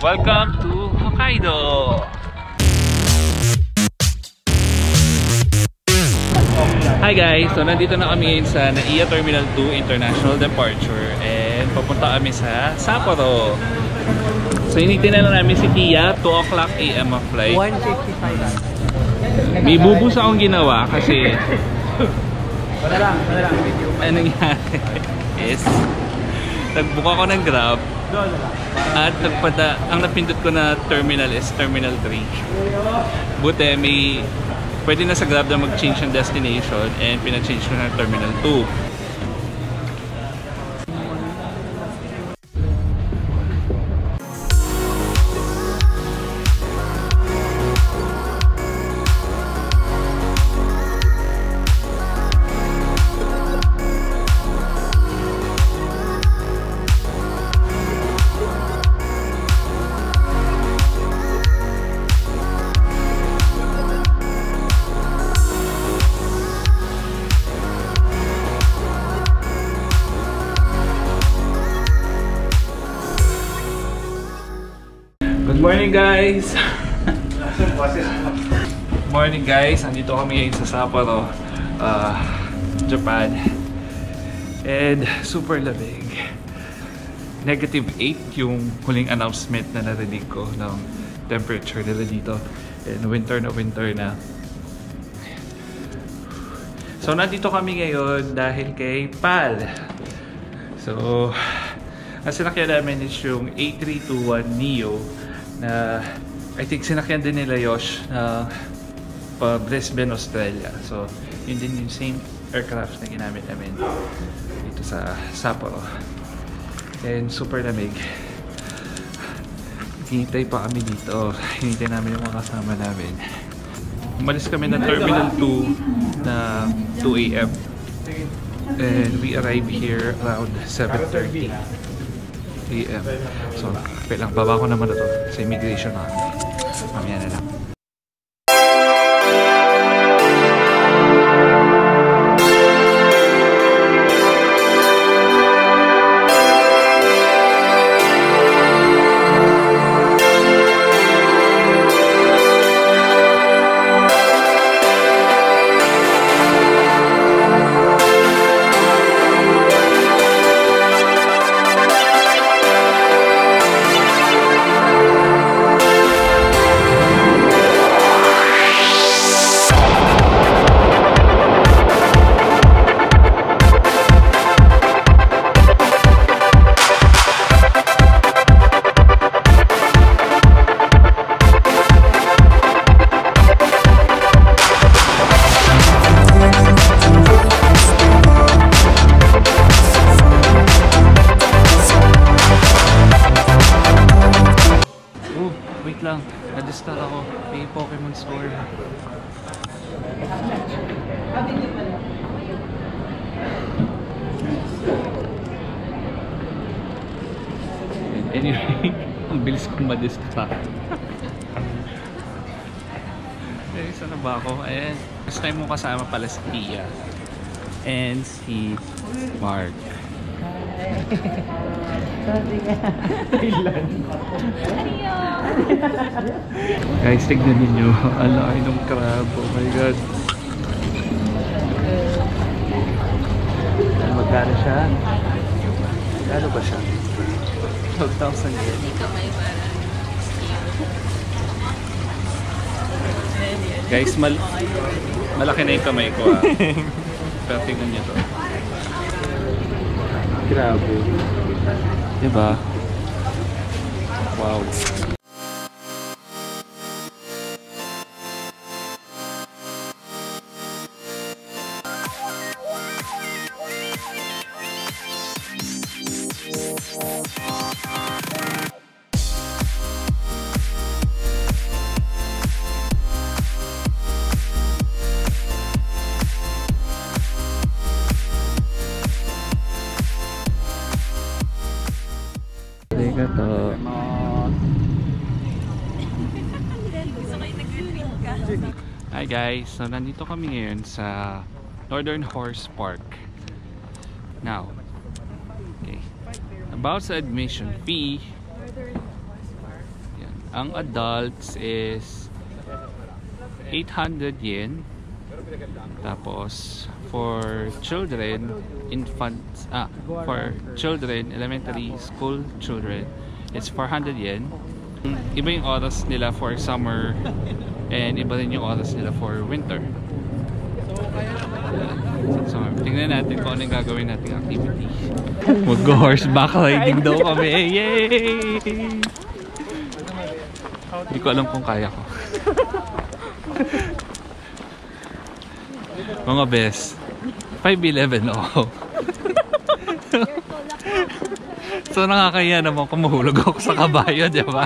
Welcome to Hokkaido! Hi guys! So nandito na kami ngayon sa NAIA Terminal 2 International Departure and papunta kami sa Sapporo. So initin na lang namin si Tia, 2 o'clock AM ang flight. 1:55. May bubus akong ginawa kasi Wala lang. ano nangyari is nagbook ako ng Grab at ang napindot ko na terminal is Terminal 3. Buti may pwede na sa Grab na mag-change ng destination and pinag-change ko na Terminal 2. Good morning guys! Morning guys! Andito kami ngayon sa Sapporo, Japan. And super lamig. -8 yung huling announcement na narinig ko ng temperature nila dito. And winter na. So nandito kami ngayon dahil kay Pal. So ang sinakyan namin is yung A321neo na I think sinakyan din nila Yosh na pa Brisbane, Australia. So yun din yung same aircraft na ginamit namin dito sa Sapporo. And super lamig. Hinintay pa kami dito. Hinintay namin yung mga kasama namin. Umalis kami ng Terminal 2 na 2 AM. And we arrive here around 7:30 AM. So, lang baba ko naman na to sa immigration na. Mamaya na lang. Na-distract ako. May Pokemon store. Anyway, ang bilis kong ma-distract. Eh, saan na ba ako? Ayan. First time mo kasama pala si Tia. And si Mark. Guys, tignan ninyo. Ang laki ng crab. Oh my god. Magkano siya? Magkano ba siya? 12,000 yen. Guys, malaki na yung kamay ko ha. Pero tignan niyo to. Grabe. Diba? Wow. Hi guys, so nandito kami ngayon sa Northern Horse Park. Now, okay, about sa admission fee, Ang adults is 800 yen. Tapos for children, for children, elementary school children, it's 400 yen. Iba yung oras nila for summer and iba rin yung oras nila for winter. So, tingnan natin kung ano yung gagawin nating activity. Mag-horseback riding daw kami. Yay! Hindi ko alam kung kaya ko. Mga best. 5'11" ako. So nakakaya naman kung mahulog ako sa kabayo, di ba?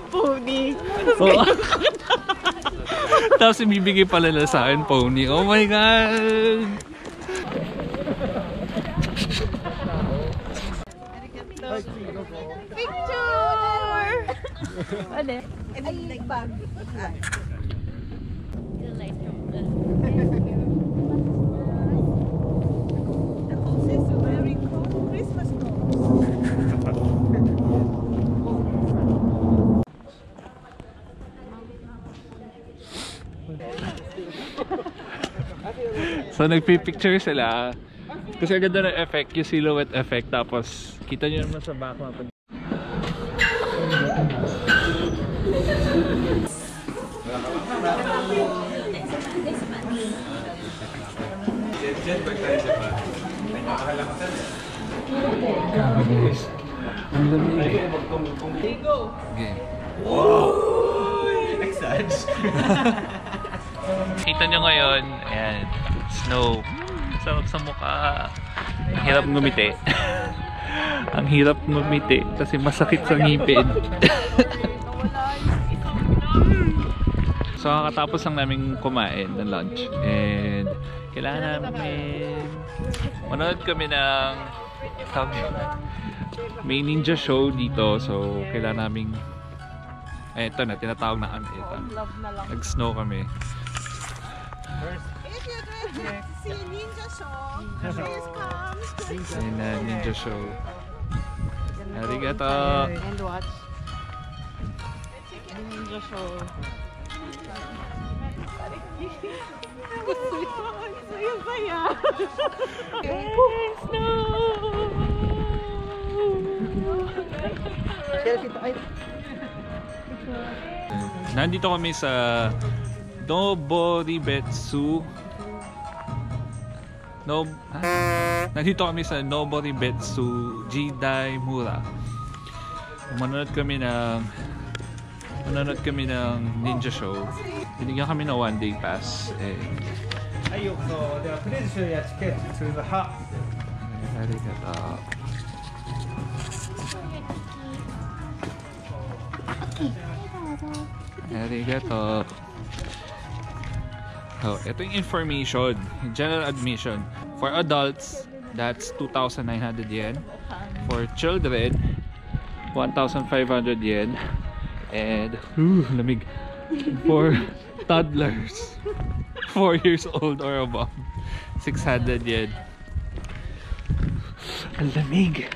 Pony. Oo. Tapos ibibigay pala na sa akin pony. Oh my God! Picture! Ano? Ay, like bag. The house is very cool. Christmas cool. So nagpipicture sila. Kasi ganda ng effect, yung silhouette effect. Tapos kita nyo naman sa background. Ang lamig. Game. Wow! Kita nyo ngayon, ayan, snow. Sarap sa mukha. Ang hirap ngumiti. Ang hirap ngumiti kasi masakit sa ngipin. So kakatapos lang namin kumain ng lunch and kailangan namin manood kami ng may ninja show dito, so kailangan namin ito na tinatawag na ito. Nag-snow kami. If you're going to see ninja show, please come. Ayun na, ninja show. Arigato! And watch the ninja show. Saya saya. Nandito kami sa Noboribetsu. Nandito kami sa Noboribetsu Jidaimura. Manonood kami ng ninja show. Binigyan kami ng 1-day pass. Arigato. Oh, ito yung information. General admission. For adults, that's 2,900 yen. For children, 1,500 yen. And, lamig. For toddlers, 4 years old or above, 600 yen. Ang lamig.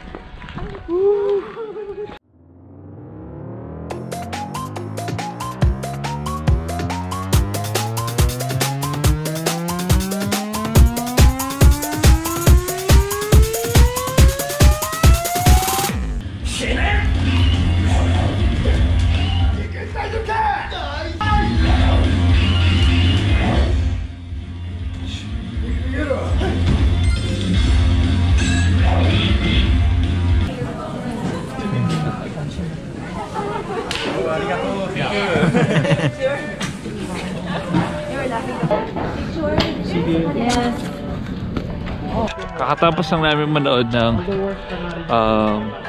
Kakatapos lang namin manood ng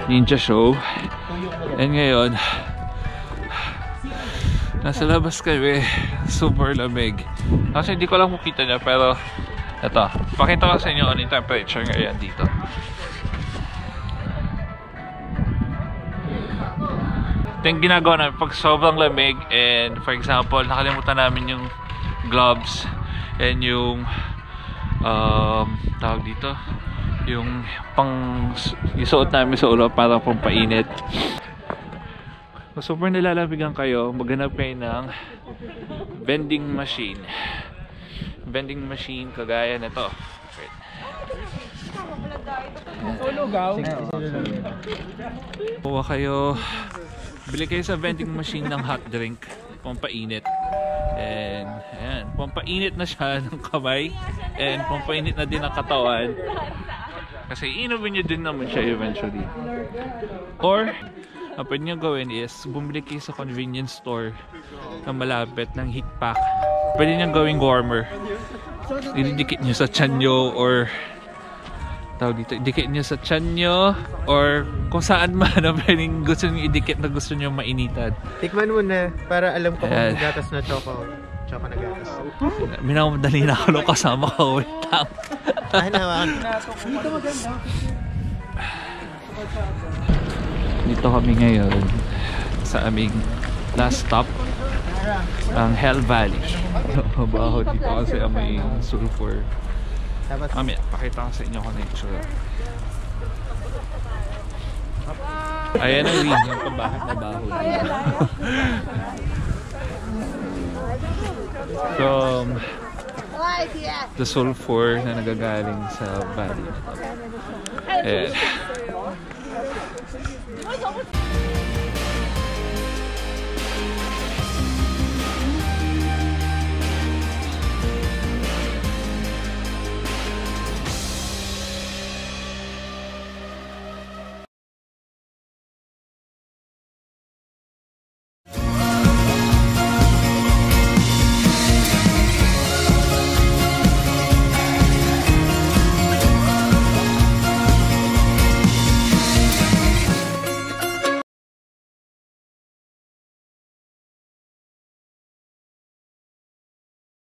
ninja show. And ngayon, nasa labas kami. Super lamig. Kasi hindi ko lang makita niya, pero ito, pakita ko sa inyo ano yung temperature ngayon dito. Ito yung ginagawa namin pag sobrang lamig and for example, nakalimutan namin yung gloves and yung tawag dito, yung isuot namin sa ulo para pampainit. sobrang nilalamigan kayo, maghanap kayo ng vending machine. Vending machine kagaya na to. Kuha kayo, bili kayo sa vending machine ng hot drink, pampainit. And ayan, pampainit na siya ng kamay and pampainit na din ang katawan. Kasi inumin nyo din naman siya eventually. Or ang pwede nyo gawin is bumili kayo sa convenience store na malapit ng heat pack. Pwede nyo gawing warmer. Ididikit nyo sa tiyan nyo or tawag dito, idikit nyo sa tiyan nyo or kung saan man na pwedeng gusto nyo idikit na gusto nyo mainitan. Tikman mo na para alam ko kung gatas na choco na gatas. Minamadali na ako nung kasama ko. Wait lang. Ay, naman. Dito kami ngayon sa aming last stop, ang Hell Valley. Mabaho dito kasi may sulfur. Pakita ko sa inyo kung nature. Ayan ang reason kung bakit mabaho dito. From the sulfur na nagagaling sa valley. And